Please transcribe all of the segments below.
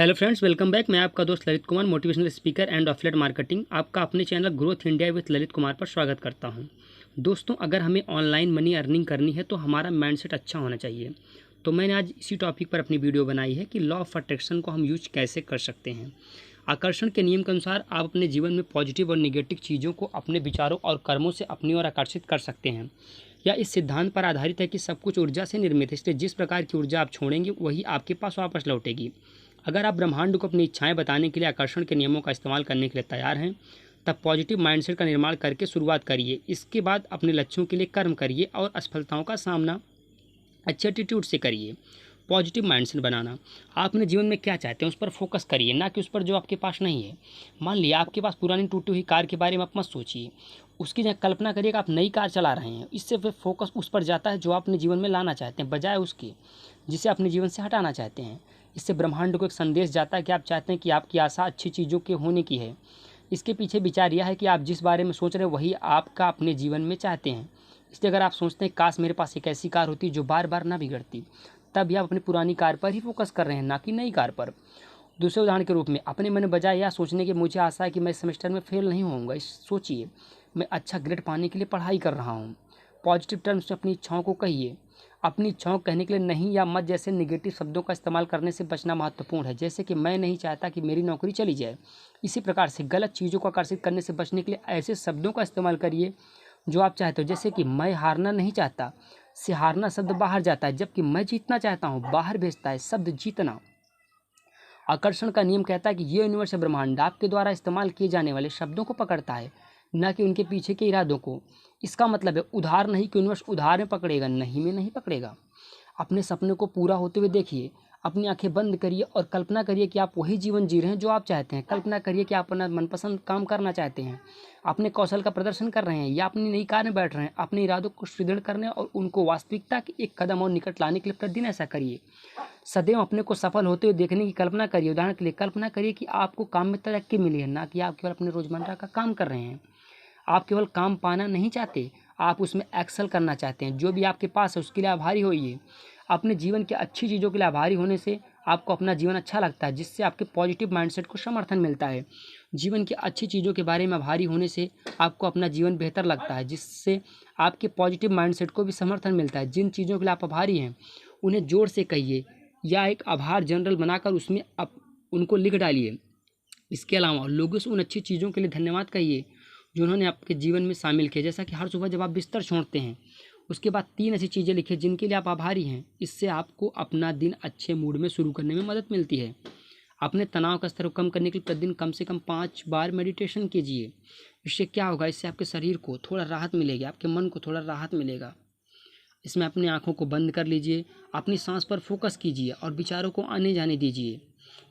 Hello friends, welcome back. मैं आपका दोस्त Lalit Kumar, motivational speaker and affiliate marketing, आपका अपने channel growth India with Lalit Kumar पर स्वागत करता हूं। दोस्तों, अगर हमें ऑनलाइन मनी अर्निंग करनी है तो हमारा माइंडसेट अच्छा होना चाहिए। तो मैंने आज इसी टॉपिक पर अपनी वीडियो बनाई है कि लॉ ऑफ अट्रैक्शन को हम यूज कैसे कर सकते हैं। आकर्षण के नियम के अनुसार आप अपने जीवन में पॉजिटिव और निगेटिव चीज़ों को अपने विचारों और कर्मों से अपनी ओर आकर्षित कर सकते हैं। यह इस सिद्धांत पर आधारित है कि सब कुछ ऊर्जा से निर्मित है, इसलिए जिस प्रकार की ऊर्जा आप छोड़ेंगे वही आपके पास वापस लौटेगी। अगर आप ब्रह्मांड को अपनी इच्छाएं बताने के लिए आकर्षण के नियमों का इस्तेमाल करने के लिए तैयार हैं, तब पॉजिटिव माइंडसेट का निर्माण करके शुरुआत करिए। इसके बाद अपने लक्ष्यों के लिए कर्म करिए और असफलताओं का सामना अच्छे एटीट्यूड से करिए। पॉजिटिव माइंडसेट बनाना, आप अपने जीवन में क्या चाहते हैं उस पर फोकस करिए, ना कि उस पर जो आपके पास नहीं है। मान लिया आपके पास पुरानी टूटी हुई कार के बारे में आप मत सोचिए, उसकी जगह कल्पना करिए कि आप नई कार चला रहे हैं। इससे फिर फोकस उस पर जाता है जो आप अपने जीवन में लाना चाहते हैं, बजाय उसके जिसे अपने जीवन से हटाना चाहते हैं। इससे ब्रह्मांड को एक संदेश जाता है कि आप चाहते हैं कि आपकी आशा अच्छी चीज़ों के होने की है। इसके पीछे विचार यह है कि आप जिस बारे में सोच रहे हैं वही आपका अपने जीवन में चाहते हैं। इसलिए अगर आप सोचते हैं काश मेरे पास एक ऐसी कार होती जो बार बार ना बिगड़ती, तब भी आप अपनी पुरानी कार पर ही फोकस कर रहे हैं, ना कि नई कार पर। दूसरे उदाहरण के रूप में, अपने मन में बजाय यह सोचने की मुझे आशा है कि मैं इस सेमेस्टर में फेल नहीं होऊंगा, इस सोचिए मैं अच्छा ग्रेड पाने के लिए पढ़ाई कर रहा हूँ। पॉजिटिव टर्म्स में अपनी इच्छाओं को कहिए। अपनी इच्छाओं कहने के लिए नहीं या मत जैसे निगेटिव शब्दों का इस्तेमाल करने से बचना महत्वपूर्ण है। जैसे कि मैं नहीं चाहता कि मेरी नौकरी चली जाए। इसी प्रकार से गलत चीज़ों को आकर्षित करने से बचने के लिए ऐसे शब्दों का इस्तेमाल करिए जो आप चाहते हो। जैसे कि मैं हारना नहीं चाहता से हारना शब्द बाहर जाता है, जबकि मैं जीतना चाहता हूँ बाहर भेजता है शब्द जीतना। आकर्षण का नियम कहता है कि ये यूनिवर्स ब्रह्मांड आपके द्वारा इस्तेमाल किए जाने वाले शब्दों को पकड़ता है, न कि उनके पीछे के इरादों को। इसका मतलब है उधार नहीं कि यूनिवर्स उधार में पकड़ेगा, नहीं में नहीं पकड़ेगा। अपने सपने को पूरा होते हुए देखिए। अपनी आंखें बंद करिए और कल्पना करिए कि आप वही जीवन जी रहे हैं जो आप चाहते हैं। कल्पना करिए कि आप अपना मनपसंद काम करना चाहते हैं, अपने कौशल का प्रदर्शन कर रहे हैं या अपनी नई कार में बैठ रहे हैं। अपने इरादों को सुदृढ़ करने और उनको वास्तविकता के एक कदम और निकट लाने के लिए प्रतिदिन ऐसा करिए। सदैव अपने को सफल होते हुए देखने की कल्पना करिए। उदाहरण के लिए कल्पना करिए कि आपको काम में तरक्की मिली है, ना कि आप केवल अपने रोजमर्रा का काम कर रहे हैं। आप केवल काम पाना नहीं चाहते, आप उसमें एक्सेल करना चाहते हैं। जो भी आपके पास है उसके लिए आभारी होइए। अपने जीवन की अच्छी चीज़ों के लिए आभारी होने से आपको अपना जीवन अच्छा लगता है, जिससे आपके पॉजिटिव माइंडसेट को समर्थन मिलता है। जीवन की अच्छी चीज़ों के बारे में आभारी होने से आपको अपना जीवन बेहतर लगता है, जिससे आपके पॉजिटिव माइंडसेट को भी समर्थन मिलता है। जिन चीज़ों के लिए आप आभारी हैं उन्हें जोर से कहिए या एक आभार जनरल बनाकर उसमें आप उनको लिख डालिए। इसके अलावा लोगों से उन अच्छी चीज़ों के लिए धन्यवाद कहिए जो उन्होंने आपके जीवन में शामिल किए। जैसा कि हर सुबह जब आप बिस्तर छोड़ते हैं उसके बाद 3 ऐसी चीज़ें लिखिए जिनके लिए आप आभारी हैं। इससे आपको अपना दिन अच्छे मूड में शुरू करने में मदद मिलती है। अपने तनाव का स्तर को कम करने के लिए प्रतिदिन कम से कम 5 बार मेडिटेशन कीजिए। इससे क्या होगा, इससे आपके शरीर को थोड़ा राहत मिलेगी, आपके मन को थोड़ा राहत मिलेगा। इसमें अपनी आँखों को बंद कर लीजिए, अपनी सांस पर फोकस कीजिए और विचारों को आने जाने दीजिए।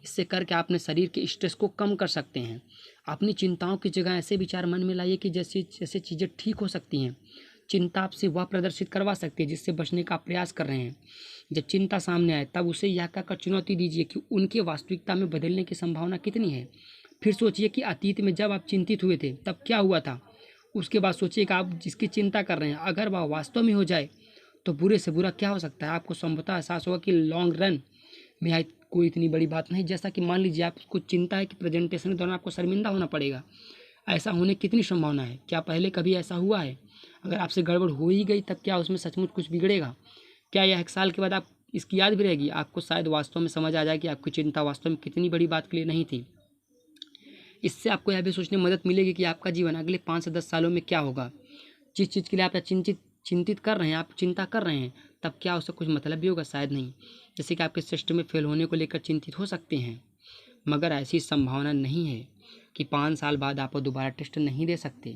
इससे करके आप अपने शरीर के स्ट्रेस को कम कर सकते हैं। अपनी चिंताओं की जगह ऐसे विचार मन में लाइए कि जैसे जैसे चीज़ें ठीक हो सकती हैं। चिंता आपसे वह प्रदर्शित करवा सकती है जिससे बचने का आप प्रयास कर रहे हैं। जब चिंता सामने आए तब उसे यह कहकर चुनौती दीजिए कि उनके वास्तविकता में बदलने की संभावना कितनी है। फिर सोचिए कि अतीत में जब आप चिंतित हुए थे तब क्या हुआ था। उसके बाद सोचिए कि आप जिसकी चिंता कर रहे हैं अगर वह वास्तव में हो जाए तो बुरे से बुरा क्या हो सकता है। आपको संभवतः एहसास होगा कि लॉन्ग रन में आई कोई इतनी बड़ी बात नहीं। जैसा कि मान लीजिए आपको चिंता है कि प्रेजेंटेशन के दौरान आपको शर्मिंदा होना पड़ेगा। ऐसा होने की कितनी संभावना है? क्या पहले कभी ऐसा हुआ है? अगर आपसे गड़बड़ हो ही गई तब क्या उसमें सचमुच कुछ बिगड़ेगा? क्या यह 1 साल के बाद आप इसकी याद भी रहेगी? आपको शायद वास्तव में समझ आ जाए कि आपकी चिंता वास्तव में कितनी बड़ी बात के लिए नहीं थी। इससे आपको यह भी सोचने में मदद मिलेगी कि आपका जीवन अगले 5 से 10 सालों में क्या होगा। जिस चीज़ के लिए आप चिंतित कर रहे हैं, आप चिंता कर रहे हैं, तब क्या उसका कुछ मतलब भी होगा? शायद नहीं। जैसे कि आपके सिस्टम में फेल होने को लेकर चिंतित हो सकते हैं, मगर ऐसी संभावना नहीं है कि 5 साल बाद आप दोबारा टेस्ट नहीं दे सकते।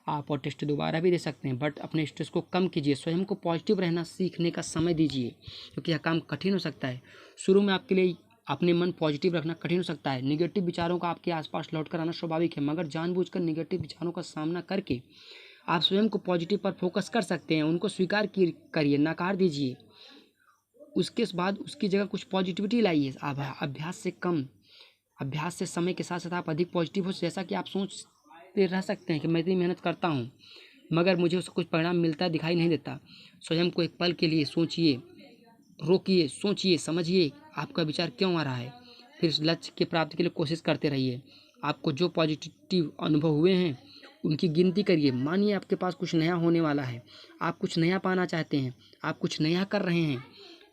आप और टेस्ट दोबारा भी दे सकते हैं, बट अपने स्ट्रेस को कम कीजिए। स्वयं को पॉजिटिव रहना सीखने का समय दीजिए, क्योंकि यह काम कठिन हो सकता है। शुरू में आपके लिए अपने मन पॉजिटिव रखना कठिन हो सकता है। निगेटिव विचारों का आपके आसपास लौट कर आना स्वाभाविक है, मगर जानबूझकर निगेटिव विचारों का सामना करके आप स्वयं को पॉजिटिव पर फोकस कर सकते हैं। उनको स्वीकार करिए, नकार दीजिए। उसके बाद उसकी जगह कुछ पॉजिटिविटी लाइए। अभ्यास से समय के साथ साथ आप अधिक पॉजिटिव हो। जैसा कि आप सोचते रह सकते हैं कि मैं इतनी मेहनत करता हूँ मगर मुझे उसका कुछ परिणाम मिलता दिखाई नहीं देता। स्वयं को एक पल के लिए सोचिए, रोकिए, सोचिए, समझिए आपका विचार क्यों आ रहा है। फिर इस लक्ष्य की प्राप्ति के लिए कोशिश करते रहिए। आपको जो पॉजिटिव अनुभव हुए हैं उनकी गिनती करिए। मानिए आपके पास कुछ नया होने वाला है, आप कुछ नया पाना चाहते हैं, आप कुछ नया कर रहे हैं,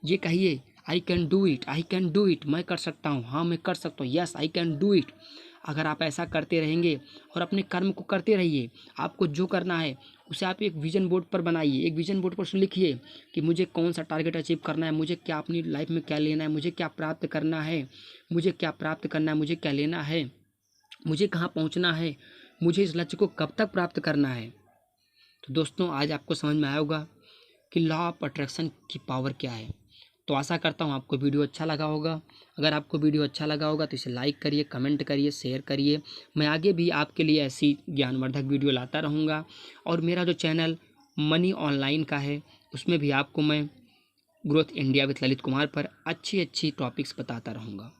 ये कहिए I can do it, I can do it, मैं कर सकता हूँ, हाँ मैं कर सकता हूँ, yes I can do it. अगर आप ऐसा करते रहेंगे और अपने कर्म को करते रहिए, आपको जो करना है उसे आप एक विजन बोर्ड पर बनाइए। एक विजन बोर्ड पर उसे लिखिए कि मुझे कौन सा टारगेट अचीव करना है, मुझे क्या अपनी लाइफ में क्या लेना है, मुझे क्या प्राप्त करना है, मुझे क्या प्राप्त करना है, मुझे क्या लेना है, मुझे कहाँ पहुँचना है, मुझे इस लक्ष्य को कब तक प्राप्त करना है। तो दोस्तों आज आपको समझ में आया होगा कि लॉ ऑफ अट्रैक्शन की पावर क्या है। तो आशा करता हूँ आपको वीडियो अच्छा लगा होगा। अगर आपको वीडियो अच्छा लगा होगा तो इसे लाइक करिए, कमेंट करिए, शेयर करिए। मैं आगे भी आपके लिए ऐसी ज्ञानवर्धक वीडियो लाता रहूँगा। और मेरा जो चैनल मनी ऑनलाइन का है उसमें भी आपको मैं growth India with Lalit Kumar पर अच्छी अच्छी टॉपिक्स बताता रहूँगा।